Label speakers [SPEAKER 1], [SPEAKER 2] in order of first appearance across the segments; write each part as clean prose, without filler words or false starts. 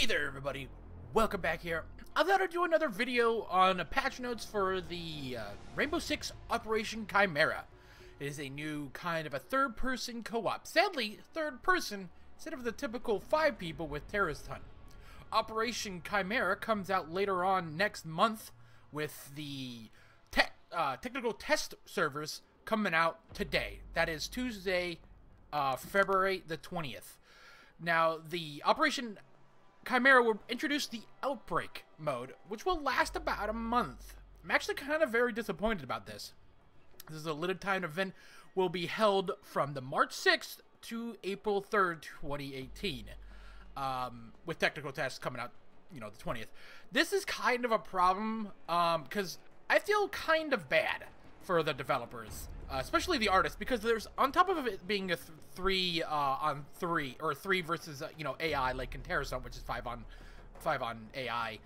[SPEAKER 1] Hey there, everybody. Welcome back here. I thought I'd do another video on patch notes for the Rainbow Six Operation Chimera. It is a new kind of a third-person co-op. Sadly, third person instead of the typical 5 people with Terrorist Hunt. Operation Chimera comes out later on next month with the technical test servers coming out today. That is Tuesday, February the 20th. Now, the Operation Chimera will introduce the Outbreak mode, which will last about a month. I'm actually kind of very disappointed about this. This is a limited time event, will be held from the March 6th to April 3rd, 2018. With technical tests coming out, the 20th. This is kind of a problem, because I feel kind of bad for the developers. Especially the artists, because there's, on top of it being a 3 on 3, or 3 versus, AI, like in Terrorist Hunt, which is 5 on AI,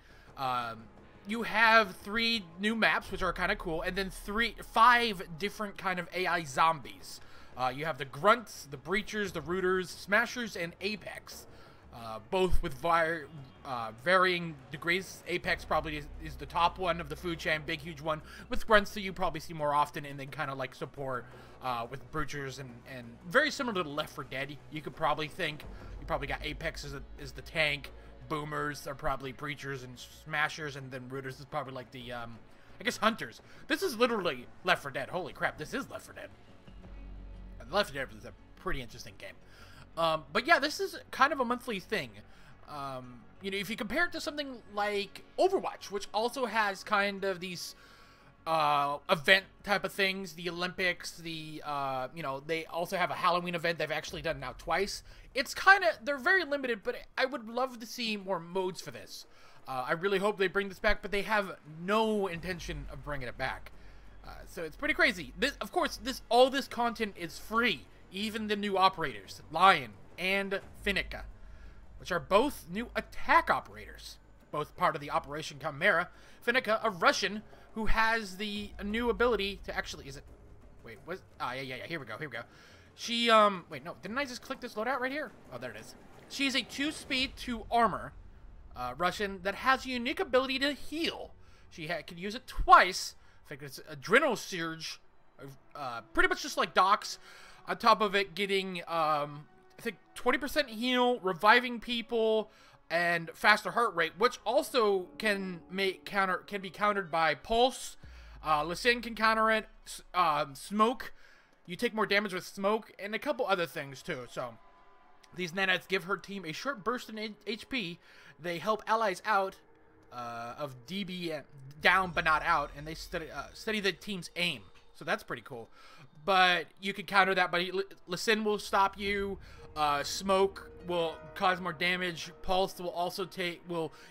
[SPEAKER 1] you have 3 new maps, which are kind of cool, and then 5 different kind of AI zombies. You have the Grunts, the Breachers, the Rooters, Smashers, and Apex. Both with varying degrees. Apex probably is the top one of the food chain, big, huge one. With Grunts, that you probably see more often, and then kind of like support with Breachers, and very similar to Left 4 Dead. You could probably think, you probably got Apex as the tank, Boomers are probably Breachers and Smashers, and then Rooters is probably like the, I guess, Hunters. This is literally Left 4 Dead. Holy crap, this is Left 4 Dead. And Left 4 Dead is a pretty interesting game. But yeah, this is kind of a monthly thing. If you compare it to something like Overwatch, which also has kind of these event type of things, the Olympics, they also have a Halloween event they've actually done now twice. It's kind of, they're very limited, but I would love to see more modes for this. I really hope they bring this back, but they have no intention of bringing it back. So it's pretty crazy. Of course, all this content is free. Even the new operators, Lion and Finnica, which are both new attack operators, both part of the Operation Chimera. Finnica, a Russian who has the new ability to actually, here we go. She, wait, no, didn't I just click this loadout right here? Oh, there it is. She's a 2-speed, 2-armor Russian that has a unique ability to heal. She can use it twice. I think it's Adrenal Surge, pretty much just like Doc's. On top of it, getting, I think, 20% heal, reviving people, and faster heart rate, which also can be countered by Pulse. Lisin can counter it. Smoke, you take more damage with Smoke, and a couple other things too. So these nanites give her team a short burst in HP. They help allies out of DB down but not out, and they steady the team's aim. So that's pretty cool. But you can counter that by Lisin will stop you. Smoke will cause more damage. Pulse will also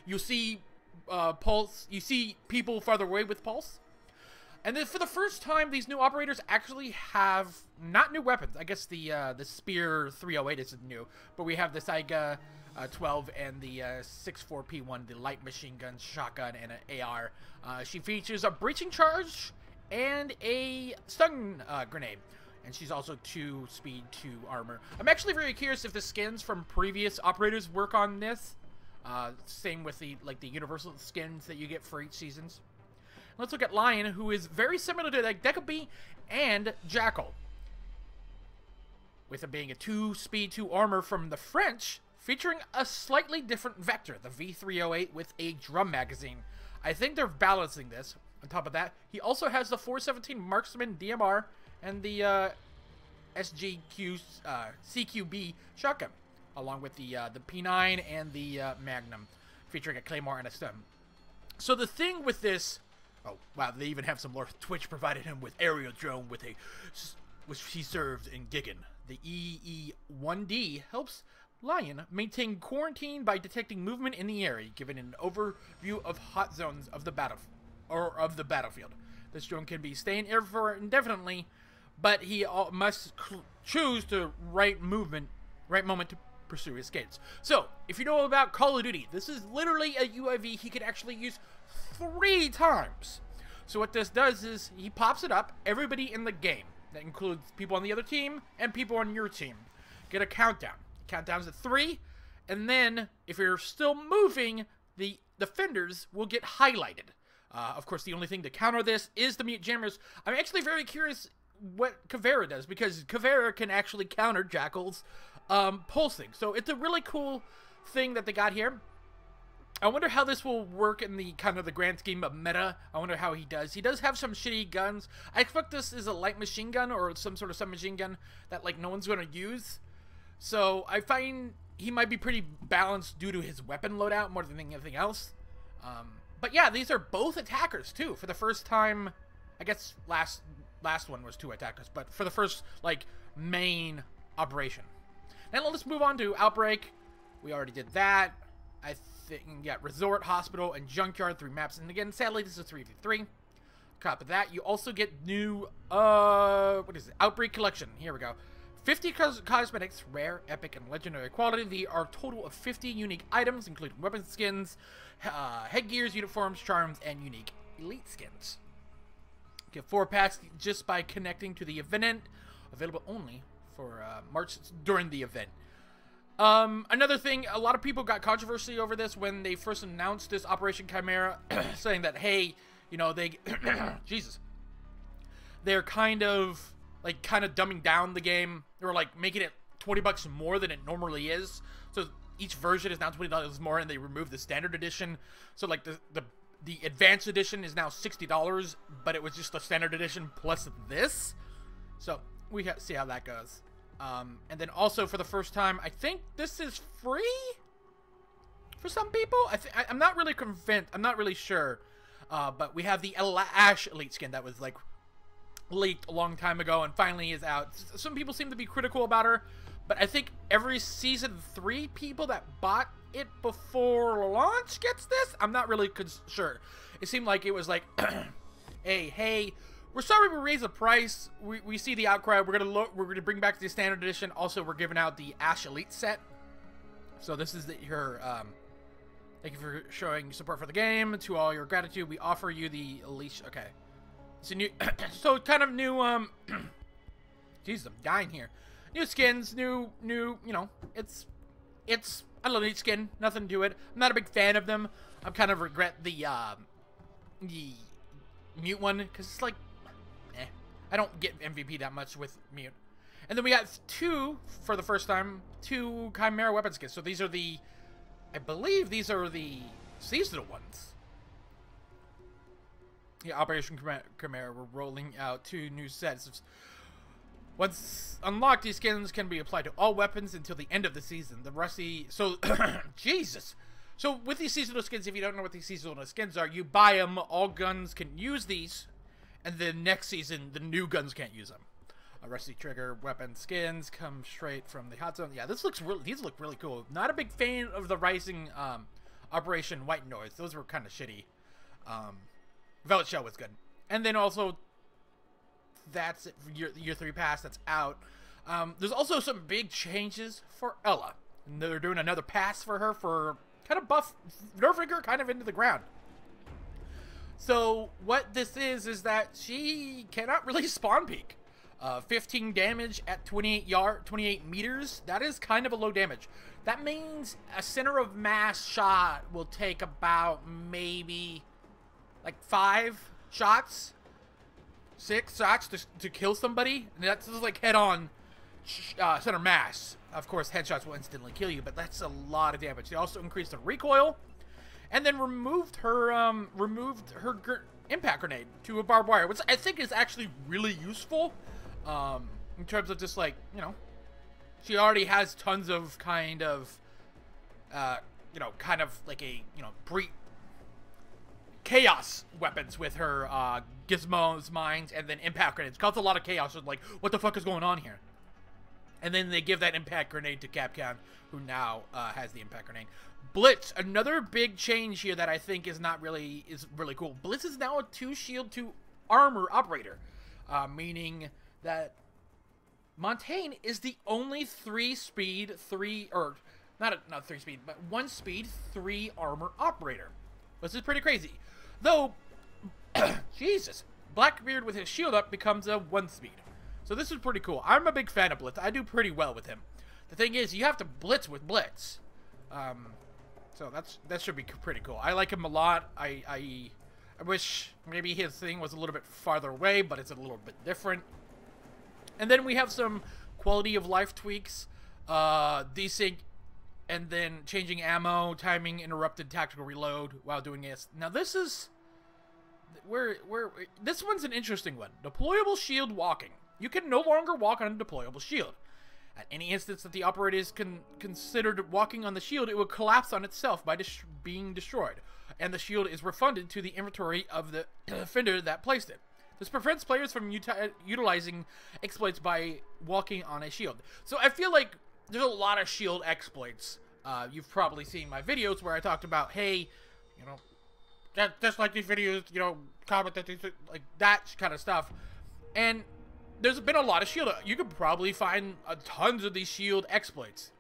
[SPEAKER 1] you'll see Pulse. You see people farther away with Pulse. And then for the first time, these new operators actually have not new weapons. I guess the Spear 308 isn't new, but we have the Saiga 12 and the 64P1, the light machine gun, shotgun, and an AR. She features a breaching charge and a stun grenade, and she's also 2-speed, 2-armor. I'm actually very curious if the skins from previous operators work on this. Same with the universal skins that you get for each seasons. Let's look at Lion, who is very similar to like Decapy and Jackal, with it being a 2-speed, 2-armor from the French, featuring a slightly different vector, the V308 with a drum magazine. I think they're balancing this. On top of that, he also has the 417 Marksman DMR and the CQB shotgun, along with the P9 and the Magnum, featuring a Claymore and a stun. So the thing with this, oh wow, they even have some lore. Twitch provided him with aerial drone which he served in Gigan. The EE-1D helps Lion maintain quarantine by detecting movement in the area, giving an overview of hot zones of the battlefield. This drone can be staying air for indefinitely, but he must choose the right moment to pursue his escapes. So, if you know about Call of Duty, this is literally a UAV he could actually use 3 times. So what this does is, he pops it up, everybody in the game, that includes people on the other team and people on your team, get a countdown. Countdowns at 3, and then if you're still moving, the defenders will get highlighted. Of course, the only thing to counter this is the mute jammers. I'm actually very curious what Chimera does, because Chimera can actually counter Jackal's pulsing. So it's a really cool thing that they got here. I wonder how this will work in the kind of the grand scheme of meta. I wonder how he does. He does have some shitty guns. I expect this is a light machine gun or some sort of submachine gun that like no one's going to use. So I find he might be pretty balanced due to his weapon loadout more than anything else. But yeah, these are both attackers too. For the first time, I guess last one was 2 attackers, but for the first like main operation. Now let's move on to Outbreak. We already did that. I think, yeah, Resort, Hospital, and Junkyard, 3 maps. And again, sadly, this is 3v3. Copy that. You also get new, what is it? Outbreak Collection. Here we go. 50 cosmetics, rare, epic, and legendary quality. They are a total of 50 unique items, including weapon skins, headgears, uniforms, charms, and unique elite skins. Get 4 packs just by connecting to the event. Available only for March during the event. Another thing, a lot of people got controversy over this when they first announced this Operation Chimera, saying that, hey, you know, they, Jesus, they're kind of dumbing down the game, or like making it $20 more than it normally is. So each version is now $20 more, and they removed the standard edition. So like the advanced edition is now $60, but it was just the standard edition plus this. So we got to see how that goes. And then also for the first time, I think this is free for some people. I'm not really convinced. I'm not really sure. But we have the Ash Elite skin that was like leaked a long time ago and finally is out. Some people seem to be critical about her, but I think every season 3 people that bought it before launch gets this. I'm not really sure. It seemed like it was like, hey, we're sorry we raised the price. We see the outcry. We're gonna bring back the standard edition. Also, we're giving out the Ash Elite set. So this is your thank you for showing support for the game. To all your gratitude, we offer you the Elite. Okay, it's a new, so kind of new. Jesus, I'm dying here. New skins, new. You know, it's I love each skin. Nothing to it. I'm not a big fan of them. I kind of regret the mute one because it's like. I don't get MVP that much with mute. And then we got 2, for the first time, 2 Chimera weapon skins. So these are I believe these are the seasonal ones. Yeah, Operation Chimera, we're rolling out 2 new sets. Once unlocked, these skins can be applied to all weapons until the end of the season. The rusty, so, Jesus. So with these seasonal skins, if you don't know what these seasonal skins are, you buy them, all guns can use these. And then next season, the new guns can't use them. A rusty trigger weapon skins come straight from the hot zone. Yeah, these look really cool. Not a big fan of the Rising Operation White Noise. Those were kind of shitty. Velvet Shell was good. And then also, that's it for year 3 pass. That's out. There's also some big changes for Ella. And they're doing another pass for her for kind of buff, nerfing her kind of into the ground. So what this is that she cannot really spawn peek. 15 damage at 28 meters. That is kind of a low damage. That means a center of mass shot will take about maybe like 5 shots, 6 shots to kill somebody. And that's just like head-on center mass. Of course, headshots will instantly kill you, but that's a lot of damage. They also increased the recoil. And then removed her impact grenade to a barbed wire, which I think is actually really useful, in terms of just like, you know, she already has tons of kind of like a, you know, chaos weapons with her gizmos, mines, and then impact grenades. Causes a lot of chaos. So like, what the fuck is going on here? And then they give that impact grenade to Capcom, who now has the impact grenade. Blitz, another big change here that I think is really cool. Blitz is now a 2 shield 2 armor operator, meaning that Montaigne is the only 1 speed 3 armor operator. This is pretty crazy, though. Jesus, Blackbeard with his shield up becomes a 1 speed. So this is pretty cool. I'm a big fan of Blitz. I do pretty well with him. The thing is, you have to blitz with Blitz. So that should be pretty cool. I like him a lot. I wish maybe his thing was a little bit farther away, but it's a little bit different. And then we have some quality of life tweaks, desync, and then changing ammo, timing, interrupted tactical reload while doing this. Now this is this one's an interesting one. Deployable shield walking. You can no longer walk on a deployable shield. At any instance that the operator is considered walking on the shield, it will collapse on itself by being destroyed, and the shield is refunded to the inventory of the offender that placed it. This prevents players from utilizing exploits by walking on a shield. So I feel like there's a lot of shield exploits. You've probably seen my videos where I talked about, hey, you know, just like these videos, you know, comment that, like that kind of stuff. And there's been a lot of shield. You could probably find tons of these shield exploits.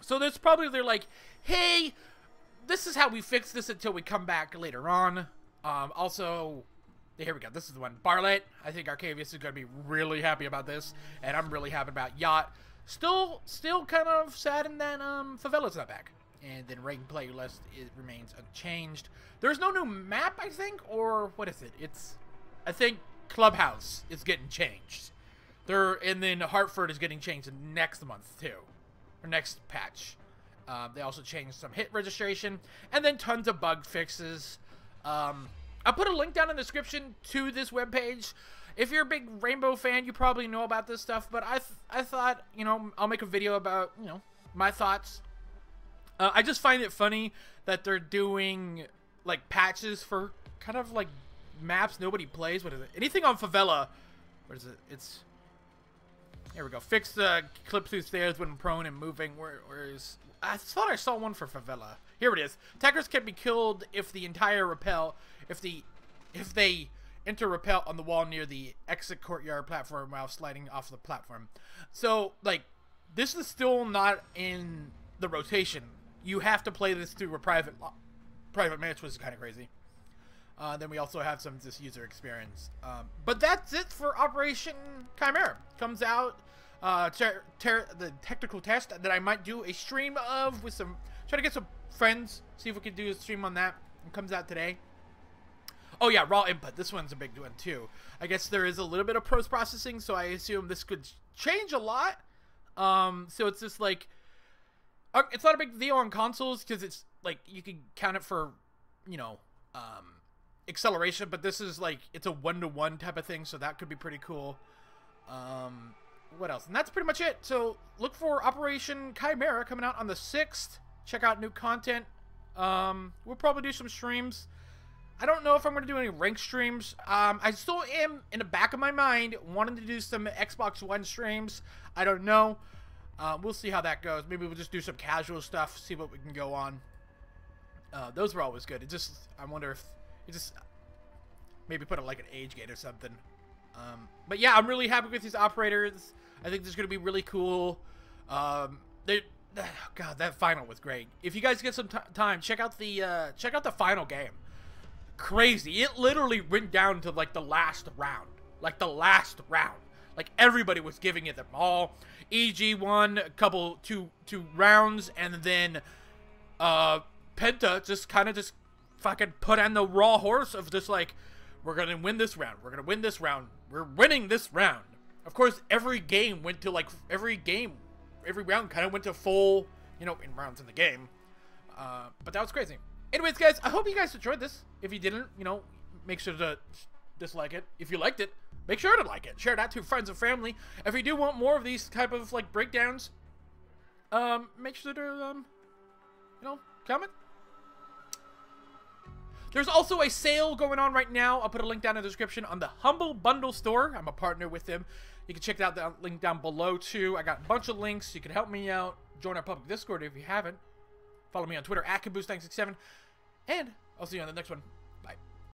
[SPEAKER 1] So there's probably, they're like, hey, this is how we fix this until we come back later on. Also, here we go. This is the one. Barlet. I think Arcavius is going to be really happy about this. And I'm really happy about Yacht. Still kind of saddened that Favela's not back. And then Rank Playlist remains unchanged. There's no new map, I think? Or what is it? It's, I think, Clubhouse is getting changed. And then Hartford is getting changed next month too, or next patch. They also changed some hit registration, and then tons of bug fixes. I'll put a link down in the description to this webpage. If you're a big Rainbow fan, you probably know about this stuff. But I thought, you know, I'll make a video about, you know, my thoughts. I just find it funny that they're doing like patches for kind of like maps nobody plays. What is it? Anything on Favela? What is it? It's, here we go. Fix the clip through stairs when prone and moving. Where is? I thought I saw one for Favela. Here it is. Attackers can be killed if the entire rappel, if they enter rappel on the wall near the exit courtyard platform while sliding off the platform. So like, this is still not in the rotation. You have to play this through a private match, which is kind of crazy. Then we also have some just user experience. But that's it for Operation Chimera. Comes out the technical test that I might do a stream of with some, try to get some friends, see if we can do a stream on that. It comes out today. Oh yeah, raw input. This one's a big one too. I guess there is a little bit of post-processing, so I assume this could change a lot. So it's just like, it's not a big deal on consoles because it's like you can count it for, you know, acceleration, but this is like, it's a 1-to-1 type of thing, so that could be pretty cool. What else? And that's pretty much it. So look for Operation Chimera coming out on the 6th. Check out new content. We'll probably do some streams. I don't know if I'm going to do any ranked streams. I still am, in the back of my mind, wanting to do some Xbox One streams. I don't know. We'll see how that goes. Maybe we'll just do some casual stuff, see what we can go on. Those were always good. It just, I wonder if it just maybe put it like an age gate or something. But yeah, I'm really happy with these operators. I think this is going to be really cool. God, that final was great. If you guys get some time, check out the final game. Crazy. It literally went down to like the last round. Like everybody was giving it them all. EG won a couple two rounds, and then Penta just kind of just fucking put on the raw horse of just like, we're gonna win this round. We're gonna win this round. We're winning this round. Of course, every game went to like every round kind of went to full, you know, in rounds in the game. But that was crazy. Anyways, guys, I hope you guys enjoyed this. If you didn't, you know, make sure to dislike it. If you liked it, make sure to like it. Share that to friends and family. If you do want more of these type of like breakdowns, make sure to you know, comment. There's also a sale going on right now. I'll put a link down in the description on the Humble Bundle store. I'm a partner with them. You can check out the link down below too. I got a bunch of links. You can help me out. Join our public Discord if you haven't. Follow me on Twitter @Caboose967. And I'll see you on the next one.